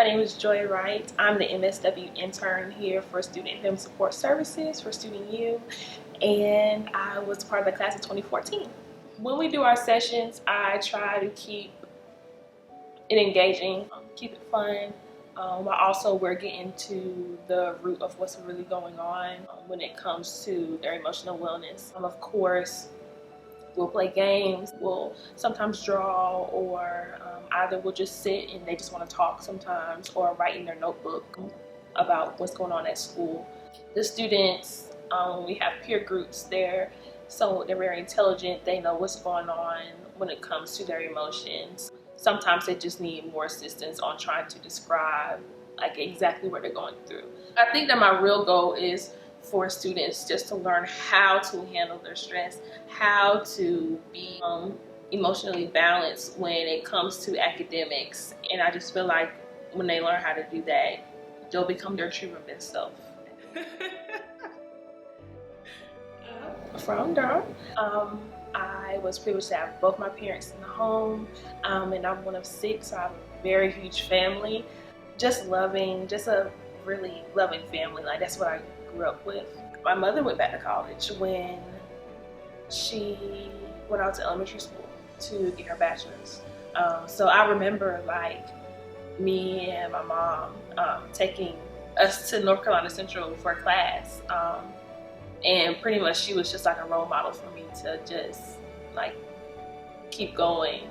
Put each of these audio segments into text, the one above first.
My name is Joy Wright. I'm the MSW intern here for Student Film Support Services for Student U, and I was part of the class of 2014. When we do our sessions, I try to keep it engaging, keep it fun, while also we're getting to the root of what's really going on when it comes to their emotional wellness. Of course, we'll play games, we'll sometimes draw, or either we'll just sit and they just want to talk sometimes, or write in their notebook about what's going on at school. The students, we have peer groups there, so they're very intelligent. They know what's going on when it comes to their emotions. Sometimes they just need more assistance on trying to describe like exactly what they're going through. I think that my real goal is for students just to learn how to handle their stress, how to be emotionally balanced when it comes to academics. And I just feel like when they learn how to do that, they'll become their true and best self. From Durham. I was privileged to have both my parents in the home, and I'm one of 6, so I have a very huge family. Just a really loving family. Like, that's what I grew up with. My mother went back to college when she went out to elementary school to get her bachelor's. So I remember like me and my mom taking us to North Carolina Central for a class. And pretty much she was just like a role model for me to just like keep going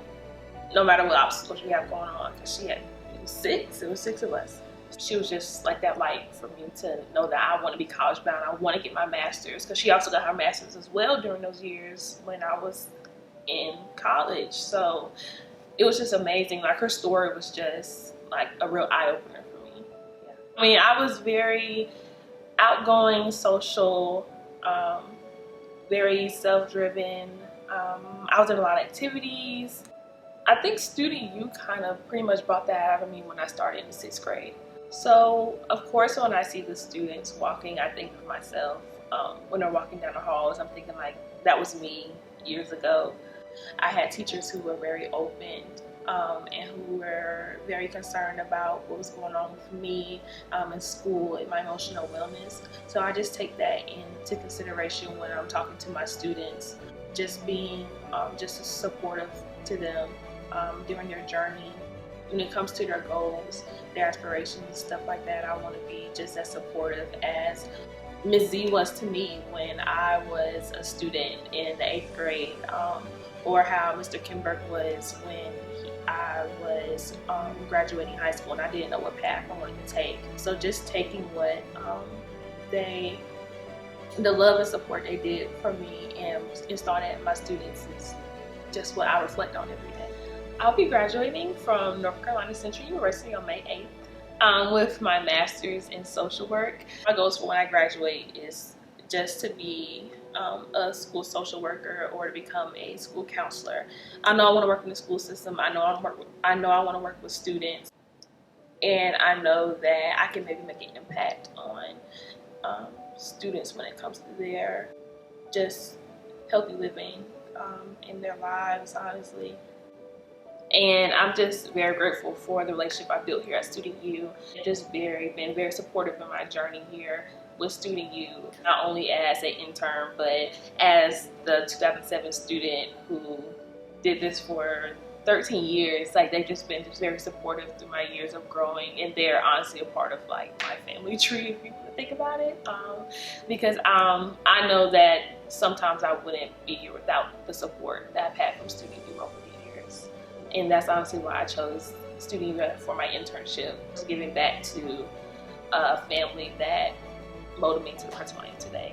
no matter what obstacles we have going on, because it was 6 of us. She was just like that light for me to know that I want to be college bound. I want to get my master's, because she also got her master's as well during those years when I was in college. So it was just amazing. Like, her story was just like a real eye-opener for me. Yeah. I mean, I was very outgoing, social, very self-driven. I was in a lot of activities. I think Student U kind of pretty much brought that out of me when I started in the 6th grade. So, of course, when I see the students walking, I think of myself. When they're walking down the halls, I'm thinking like, that was me years ago. I had teachers who were very open and who were very concerned about what was going on with me in school and my emotional wellness. So I just take that into consideration when I'm talking to my students, just being just as supportive to them during their journey. When it comes to their goals, their aspirations, stuff like that, I want to be just as supportive as Ms. Z was to me when I was a student in the 8th grade, or how Mr. Kimberg was when I was graduating high school and I didn't know what path I wanted to take. So just taking what the love and support they did for me and installing it in my students is just what I reflect on every day. I'll be graduating from North Carolina Central University on May 8th with my master's in social work. My goals for when I graduate is just to be a school social worker or to become a school counselor. I know I want to work in the school system. I know I want to work with students, and I know that I can maybe make an impact on students when it comes to their just healthy living in their lives, honestly. And I'm just very grateful for the relationship I built here at Student U. Just been very supportive in my journey here with Student U, not only as an intern, but as the 2007 student who did this for 13 years. Like, they've just been very supportive through my years of growing, and they're honestly a part of like my family tree, if you think about it. Because I know that sometimes I wouldn't be here without the support that I've had from Student U over the years. And that's honestly why I chose Student U for my internship, giving back to a family that molded me to the person I am today.